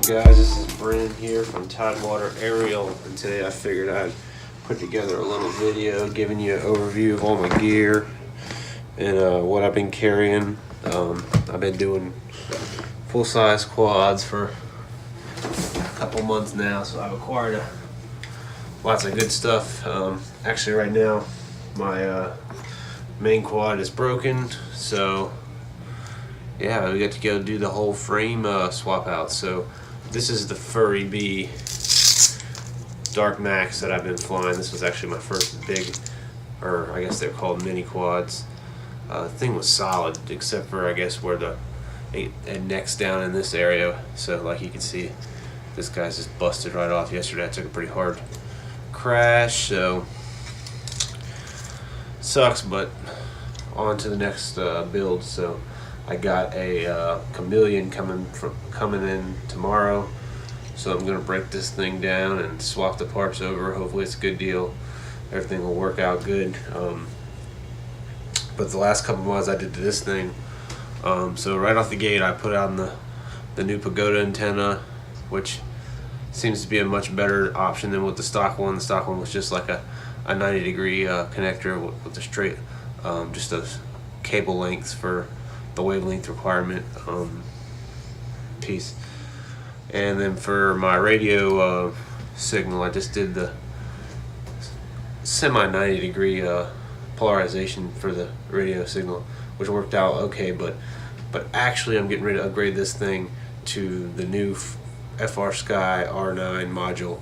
guys, this is Bryn here from Tidewater Aerial, and today I figured I'd put together a little video giving you an overview of all my gear and what I've been carrying. I've been doing full-size quads for a couple months now, so I've acquired lots of good stuff. Actually right now my main quad is broken, so yeah, we got to go do the whole frame swap out. So this is the Furry Bee Dark Max that I've been flying. This was actually my first big, or I guess they're called mini quads. The thing was solid, except for I guess where the neck's down in this area. So like you can see, this guy's just busted right off. Yesterday I took a pretty hard crash, so sucks, but on to the next build. So I got a Chameleon coming in tomorrow, so I'm gonna break this thing down and swap the parts over. Hopefully it's a good deal. Everything will work out good. But the last couple months I did to this thing, so right off the gate I put on the new Pagoda antenna, which seems to be a much better option than with the stock one. The stock one was just like a 90-degree connector with a straight, just a cable length for the wavelength requirement piece. And then for my radio signal, I just did the semi 90-degree polarization for the radio signal, which worked out okay. But actually I'm getting ready to upgrade this thing to the new FrSky R9 module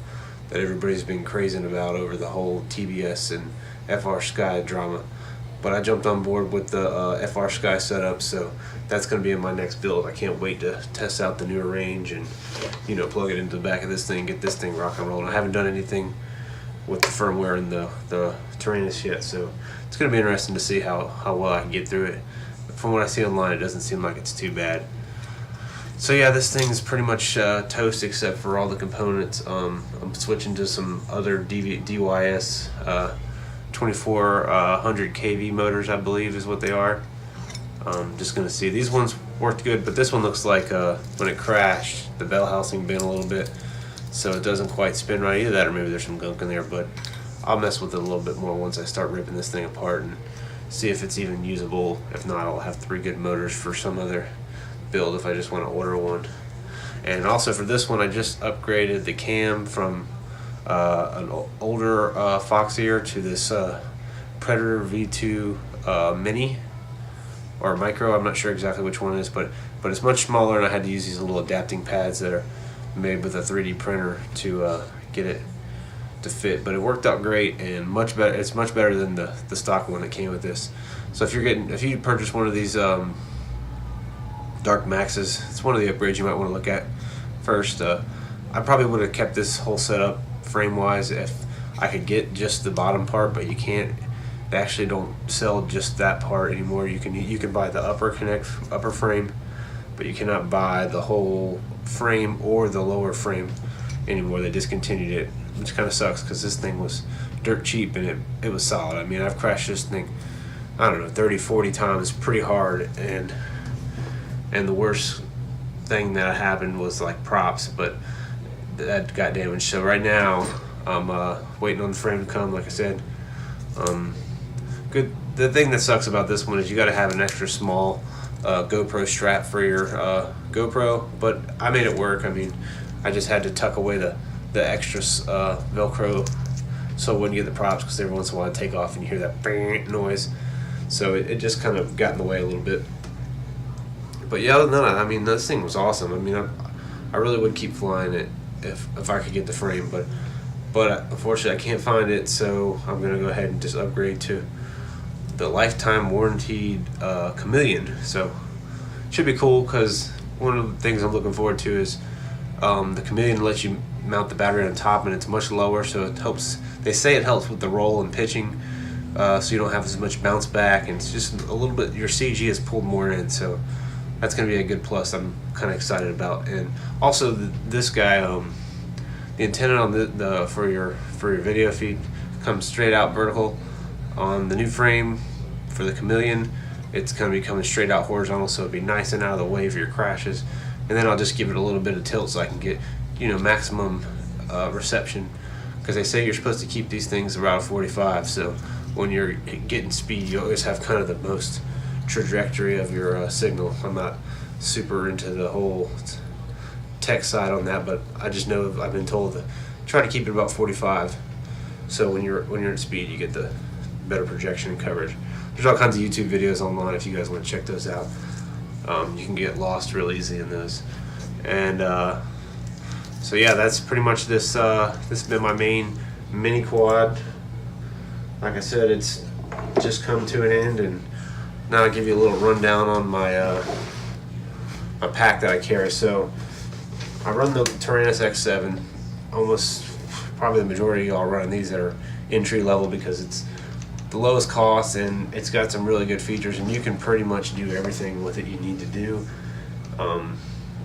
that everybody's been crazing about over the whole TBS and FrSky drama. But I jumped on board with the FrSky setup, so that's going to be in my next build. I can't wait to test out the newer range and, you know, plug it into the back of this thing, get this thing rock and rolling. I haven't done anything with the firmware and the Taranis yet, so it's going to be interesting to see how well I can get through it. From what I see online, it doesn't seem like it's too bad. So yeah, this thing is pretty much toast except for all the components. I'm switching to some other DYS 2400 kV motors, I believe is what they are. Just gonna see. These ones worked good, but this one looks like when it crashed, the bell housing bent a little bit, so it doesn't quite spin right. Either that or maybe there's some gunk in there, but I'll mess with it a little bit more once I start ripping this thing apart and see if it's even usable. If not, I'll have 3 good motors for some other build if I just want to order one. And also for this one, I just upgraded the cam from an older Fox Ear to this Predator V2 Mini or Micro. I'm not sure exactly which one it is, but it's much smaller, and I had to use these little adapting pads that are made with a 3D printer to get it to fit. But it worked out great and much better. It's much better than the stock one that came with this. So if you purchase one of these Dark Maxes, it's one of the upgrades you might want to look at first. I probably would have kept this whole setup frame-wise if I could get just the bottom part, but you can't. They actually don't sell just that part anymore. You can buy the upper frame, but you cannot buy the whole frame or the lower frame anymore. They discontinued it, which kind of sucks because this thing was dirt cheap and it was solid. I mean, I've crashed this thing, I don't know, 30-40 times pretty hard, and the worst thing that happened was like props, but that got damaged. So right now I'm waiting on the frame to come, like I said. Good. The thing that sucks about this one is you got to have an extra small GoPro strap for your GoPro, but I made it work. I mean, I just had to tuck away the extra Velcro so I wouldn't get the props, because every once in a while I take off and you hear that bang noise, so it just kind of got in the way a little bit. But yeah, other than that, I mean, this thing was awesome. I mean, I really would keep flying it if I could get the frame, but unfortunately I can't find it, so I'm gonna go ahead and just upgrade to the lifetime warranted Chameleon. So it should be cool, because one of the things I'm looking forward to is the Chameleon lets you mount the battery on top, and it's much lower, so it helps. They say it helps with the roll and pitching, so you don't have as much bounce back, and it's just a little bit, your CG is pulled more in, so that's going to be a good plus. I'm kind of excited about. And also this guy, the antenna on the for your video feed comes straight out vertical. On the new frame for the Chameleon, it's going to be coming straight out horizontal, so it'd be nice and out of the way for your crashes. and then I'll just give it a little bit of tilt so I can get, you know, maximum reception, because they say you're supposed to keep these things around 45, so when you're getting speed you always have kind of the most trajectory of your signal. I'm not super into the whole tech side on that, but I just know I've been told to try to keep it about 45, so when you're at speed you get the better projection and coverage. There's all kinds of YouTube videos online if you guys want to check those out. You can get lost real easy in those. And so yeah, that's pretty much this. This has been my main mini quad. Like I said, it's just come to an end, and now I'll give you a little rundown on my my pack that I carry. So I run the Taranis X7. Almost probably the majority of y'all running these that are entry level, because it's the lowest cost and it's got some really good features, and you can pretty much do everything with it you need to do.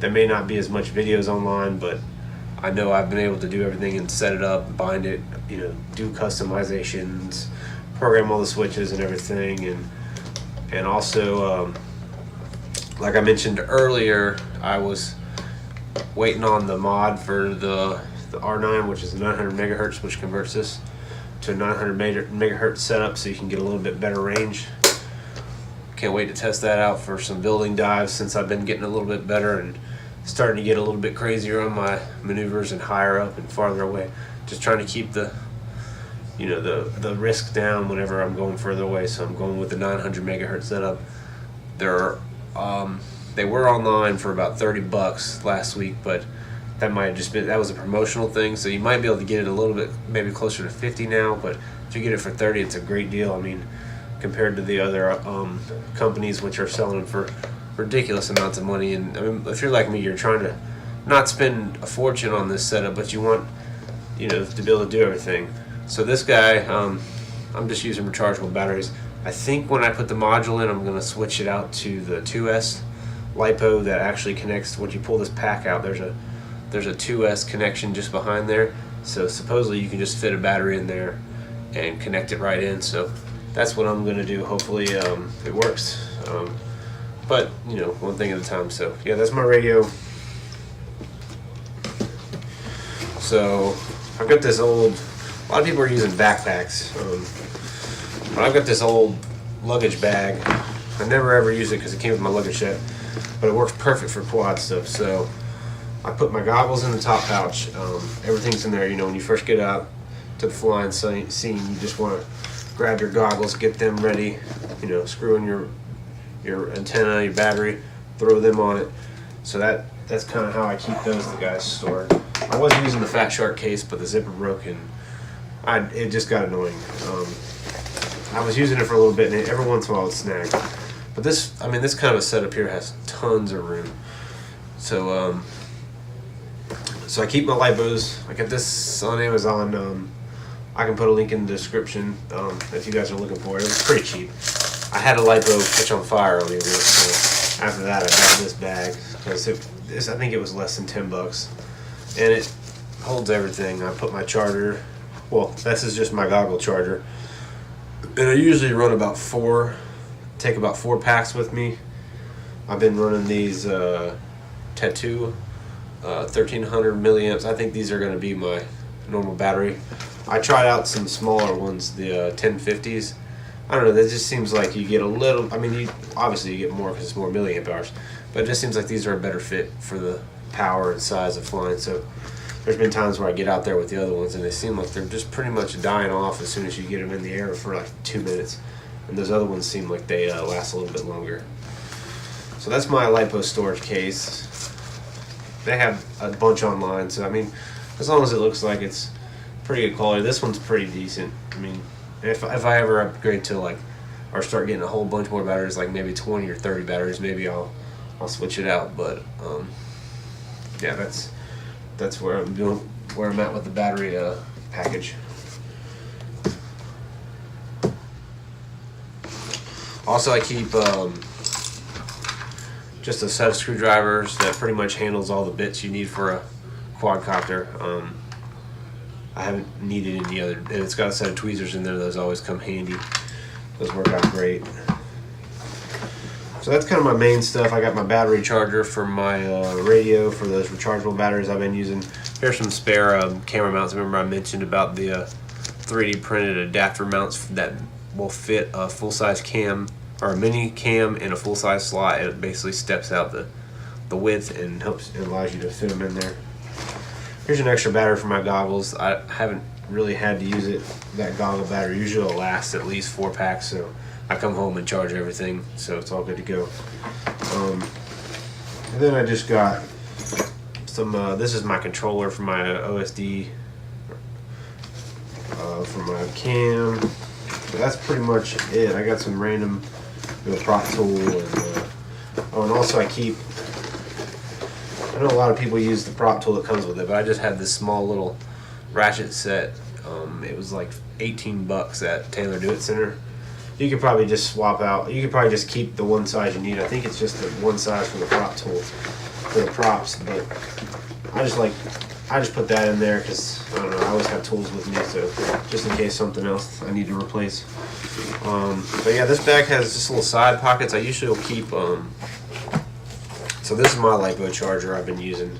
There may not be as much videos online, but I know I've been able to do everything and set it up, bind it, you know, do customizations, program all the switches and everything, and also like I mentioned earlier, I was waiting on the mod for the R9, which is a 900 megahertz, which converts this to a 900 megahertz setup, so you can get a little bit better range. Can't wait to test that out for some building dives, since I've been getting a little bit better and starting to get a little bit crazier on my maneuvers and higher up and farther away. Just trying to keep the, you know, the risk down whenever I'm going further away. So I'm going with the 900 megahertz setup. They were online for about $30 last week, but that might have just been, that was a promotional thing, so you might be able to get it a little bit, maybe closer to 50 now, but if you get it for 30, it's a great deal. I mean, compared to the other companies which are selling them for ridiculous amounts of money. And I mean, if you're like me, you're trying to not spend a fortune on this setup, but you want, you know, to be able to do everything. So this guy, I'm just using rechargeable batteries. I think when I put the module in, I'm going to switch it out to the 2S LiPo that actually connects. Once you pull this pack out, there's a 2S connection just behind there, so supposedly you can just fit a battery in there and connect it right in. So that's what I'm going to do. Hopefully it works, but you know, one thing at a time. So yeah, that's my radio. So I've got this old, a lot of people are using backpacks, but I've got this old luggage bag. I never ever use it because it came with my luggage set, but it works perfect for quad stuff. So I put my goggles in the top pouch. Everything's in there. You know, when you first get out to the flying scene, you just want to grab your goggles, get them ready. You know, screw in your antenna, your battery, throw them on it. So that's kind of how I keep those, the guys, stored. I was using the Fat Shark case, but the zipper broke and it just got annoying. I was using it for a little bit, and every once in a while it snagged. But this, I mean, this kind of a setup here has tons of room. So so I keep my LiPos. I got this on Amazon. I can put a link in the description if you guys are looking for it. It was pretty cheap. I had a LiPo catch on fire on the internet, so after that I got this bag, because I think it was less than $10, and it holds everything. I put my charger. Well, this is just my goggle charger, and I usually run about take about 4 packs with me. I've been running these Tattoo 1300 milliamps. I think these are going to be my normal battery. I tried out some smaller ones, the 1050s. I don't know, that just seems like you get a little, I mean, obviously you get more because it's more milliamp hours, but it just seems like these are a better fit for the power and size of flying. So there's been times where I get out there with the other ones and they seem like they're just pretty much dying off as soon as you get them in the air for like 2 minutes. And those other ones seem like they last a little bit longer. So that's my LiPo storage case. They have a bunch online, so I mean, as long as it looks like it's pretty good quality. This one's pretty decent. I mean, if I ever upgrade to like, or start getting a whole bunch more batteries, like maybe 20 or 30 batteries, maybe I'll switch it out. But yeah, that's where I'm at with the battery package. Also, I keep just a set of screwdrivers that pretty much handles all the bits you need for a quadcopter. I haven't needed any other, and it's got a set of tweezers in there. Those always come handy. Those work out great. So that's kind of my main stuff. I got my battery charger for my radio for those rechargeable batteries I've been using. Here's some spare camera mounts. Remember I mentioned about the 3D printed adapter mounts that will fit a full-size cam or a mini cam in a full-size slot. It basically steps out the width and helps and allows you to fit them in there. Here's an extra battery for my goggles. I haven't really had to use it. That goggle battery usually will last at least 4 packs, so I come home and charge everything, so it's all good to go. And then I just got some, this is my controller for my OSD, for my cam. So that's pretty much it. I got some random prop tool, and oh, and also I know a lot of people use the prop tool that comes with it, but I just had this small little ratchet set. It was like 18 bucks at Taylor Do It Center. You could probably just swap out. You could probably just keep the one size you need. I think it's just the one size for the prop tool for the props. But I just put that in there because I don't know. I always have tools with me, so just in case something else I need to replace. But yeah, this bag has just little side pockets. I usually will keep. So this is my LiPo charger I've been using.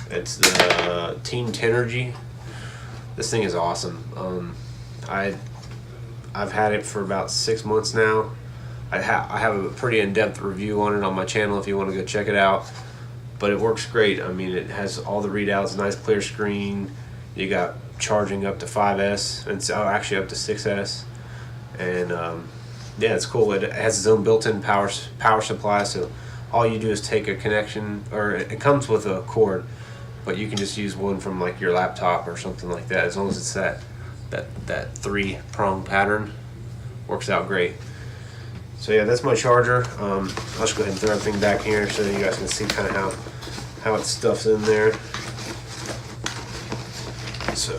It's the Team Tenergy. This thing is awesome. I've had it for about 6 months now. I have a pretty in-depth review on it on my channel if you want to go check it out. But it works great. I mean, it has all the readouts, nice clear screen. You got charging up to 5S, and so actually up to 6S. And yeah, it's cool. It has its own built-in power supply, so all you do is take a connection, or it comes with a cord, but you can just use one from like your laptop or something like that, as long as it's that 3-prong pattern. Works out great. So yeah, that's my charger. I'll just go ahead and throw everything back here so you guys can see kind of how it stuffs in there. So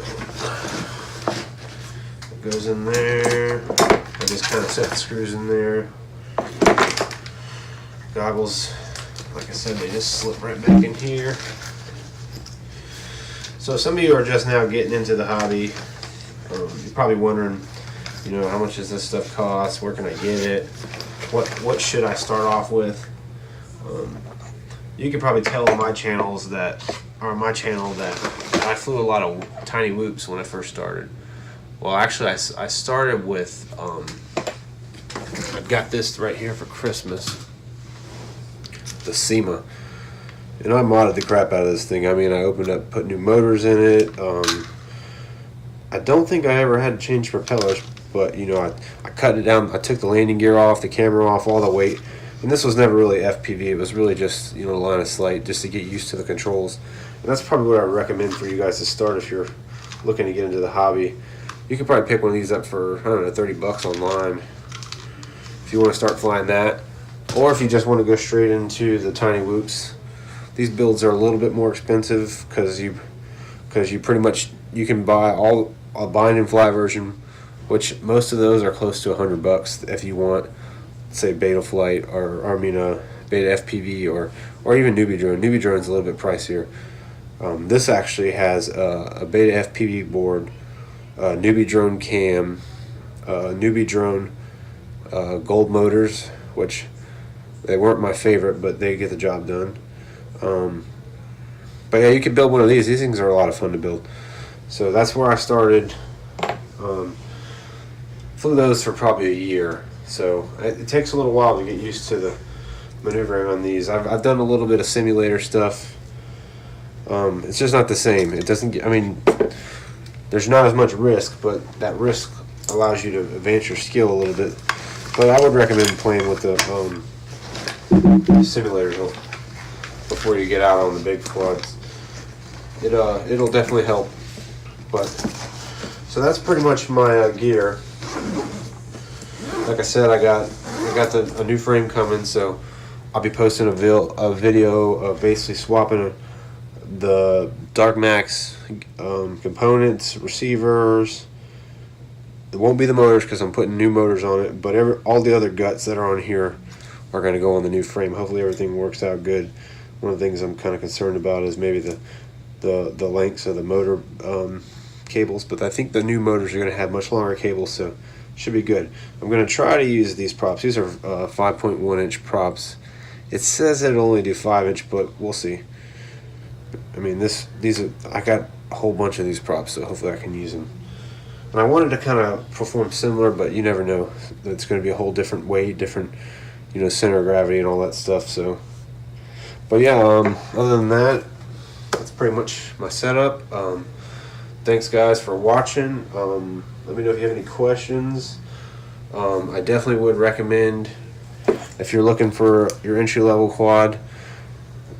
it goes in there. I just kind of set the screws in there. Goggles, like I said, they just slip right back in here. So some of you are just now getting into the hobby. You're probably wondering, you know, how much does this stuff cost? Where can I get it? What should I start off with? You can probably tell on my channel that I flew a lot of tiny whoops when I first started. Well, actually, I started with I got this right here for Christmas. The SEMA, and I modded the crap out of this thing. I mean, I opened up, put new motors in it. I don't think I ever had to change propellers, but you know, I cut it down. I took the landing gear off, the camera off, all the weight, and this was never really FPV. It was really just, you know, line of sight, just to get used to the controls. And that's probably what I recommend for you guys to start if you're looking to get into the hobby. You could probably pick one of these up for, I don't know, 30 bucks online if you want to start flying that. Or if you just want to go straight into the tiny whoops. These builds are a little bit more expensive because you pretty much, you can buy a bind and fly version, which most of those are close to 100 bucks if you want, say, Betaflight or Beta FPV or even Newbie Drone. Newbie Drone's a little bit pricier. This actually has a Beta FPV board, Newbie Drone cam, Newbie Drone gold motors, which they weren't my favorite, but they get the job done. But yeah, you can build one of these. These things are a lot of fun to build. So that's where I started. Flew those for probably a year. So it takes a little while to get used to the maneuvering on these. I've done a little bit of simulator stuff. It's just not the same. It doesn't get, I mean, there's not as much risk, but that risk allows you to advance your skill a little bit. But I would recommend playing with the simulators before you get out on the big floods. It'll definitely help. But so that's pretty much my gear. Like I said, I got a new frame coming, so I'll be posting a video of basically swapping the Dark Max components, receivers. It won't be the motors because I'm putting new motors on it, but all the other guts that are on here are going to go on the new frame. Hopefully everything works out good. One of the things I'm kind of concerned about is maybe the lengths of the motor cables, but I think the new motors are going to have much longer cables, so should be good. I'm going to try to use these props. These are 5.1 inch props. It says it'll only do 5 inch, but we'll see. I mean, I got a whole bunch of these props, so hopefully I can use them. And I wanted to kind of perform similar, but you never know. It's going to be a whole different weight, different, center of gravity and all that stuff. So, but yeah, other than that, that's pretty much my setup. Thanks guys for watching. Let me know if you have any questions. I definitely would recommend, if you're looking for your entry-level quad,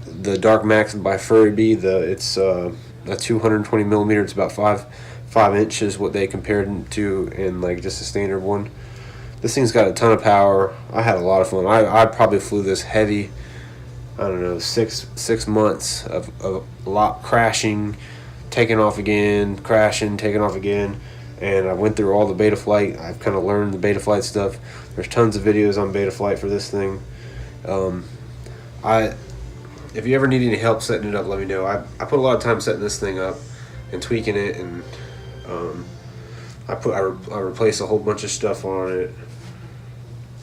the Dark Max by Furry-Bee. It's a 220 millimeter. It's about 5 inches what they compared it to in like just a standard one. This thing's got a ton of power. I had a lot of fun. I probably flew this heavy, I don't know, six months of a lot crashing, taking off again, crashing, taking off again. And I went through all the Betaflight. I've kind of learned the Betaflight stuff. There's tons of videos on Betaflight for this thing. If you ever need any help setting it up, let me know. I put a lot of time setting this thing up and tweaking it, and I replaced a whole bunch of stuff on it.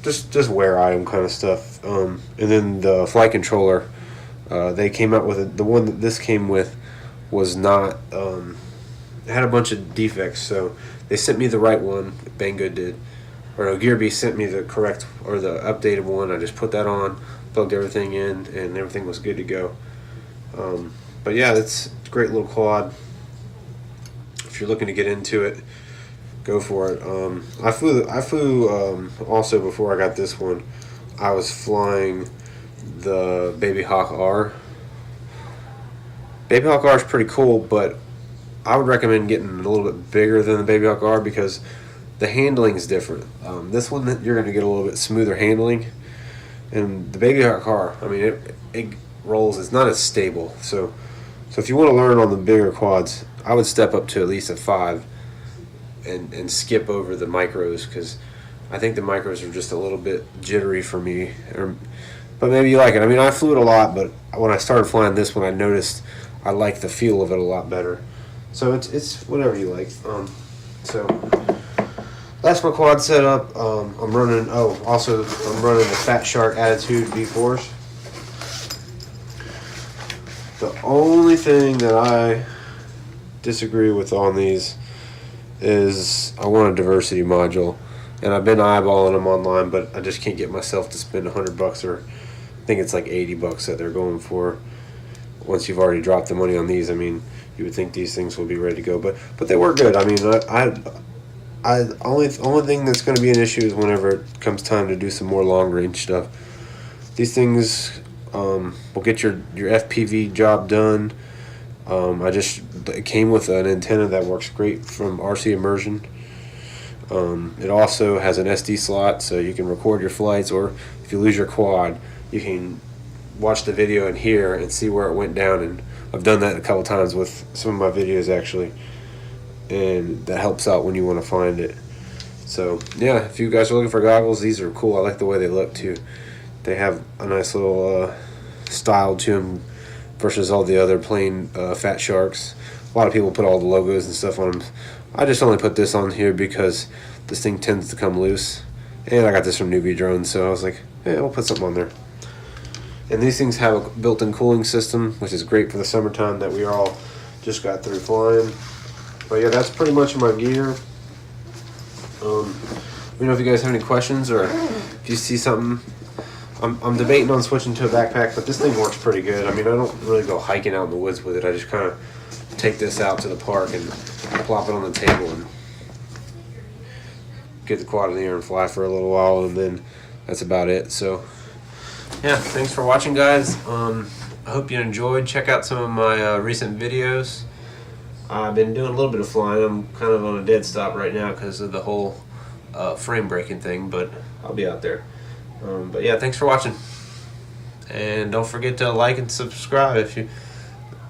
Just wear item kind of stuff. And then the flight controller, they came out with the one that this came with was not. It had a bunch of defects, so they sent me the right one. Banggood did, or no, Gearbee sent me the correct or the updated one. I just put that on, plugged everything in, and everything was good to go. But yeah, that's a great little quad. If you're looking to get into it, go for it. I flew also before I got this one. I was flying the Baby Hawk R. Baby Hawk R is pretty cool, but I would recommend getting a little bit bigger than the Baby Hawk R because the handling is different. This one, you're going to get a little bit smoother handling, and the Baby Hawk R, I mean, it rolls. It's not as stable. So if you want to learn on the bigger quads, I would step up to at least a 5 and skip over the micros, because I think the micros are just a little bit jittery for me. But maybe you like it. I mean, I flew it a lot, but when I started flying this one, I noticed I like the feel of it a lot better. So it's whatever you like. So that's my quad setup. I'm running the Fat Shark Attitude V4s. The only thing that I disagree with on these is I want a diversity module, and I've been eyeballing them online, but I just can't get myself to spend $100, or I think it's like $80 that they're going for. Once you've already dropped the money on these, I mean, you would think these things will be ready to go, but they work good. I mean, only thing that's going to be an issue is whenever it comes time to do some more long range stuff. These things will get your FPV job done. It came with an antenna that works great from RC Immersion. It also has an SD slot, so you can record your flights, or if you lose your quad, you can watch the video in here and see where it went down. And I've done that a couple times with some of my videos actually, and that helps out when you want to find it. So yeah, if you guys are looking for goggles, these are cool. I like the way they look too. They have a nice little style to them versus all the other plain Fat Sharks. A lot of people put all the logos and stuff on them. I just only put this on here because this thing tends to come loose, and I got this from Newbie Drones, so I was like, hey, I'll put something on there. And these things have a built-in cooling system, which is great for the summertime that we all just got through flying. But yeah, that's pretty much my gear. Let me know if you guys have any questions, or if you see something. I'm debating on switching to a backpack, but this thing works pretty good. I mean, I don't really go hiking out in the woods with it. I just kind of take this out to the park and plop it on the table and get the quad in the air and fly for a little while, and then that's about it. So yeah, thanks for watching, guys. I hope you enjoyed. Check out some of my recent videos. I've been doing a little bit of flying. I'm kind of on a dead stop right now because of the whole frame breaking thing, but I'll be out there. But yeah, thanks for watching, and don't forget to like and subscribe if you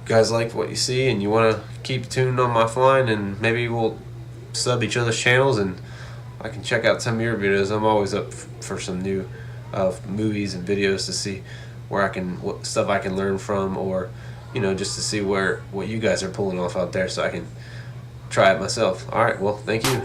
guys like what you see and you want to keep tuned on my flying, and maybe we'll sub each other's channels and I can check out some of your videos. I'm always up for some new movies and videos to see where what stuff I can learn from, or just to see what you guys are pulling off out there, so I can try it myself. All right, well, thank you.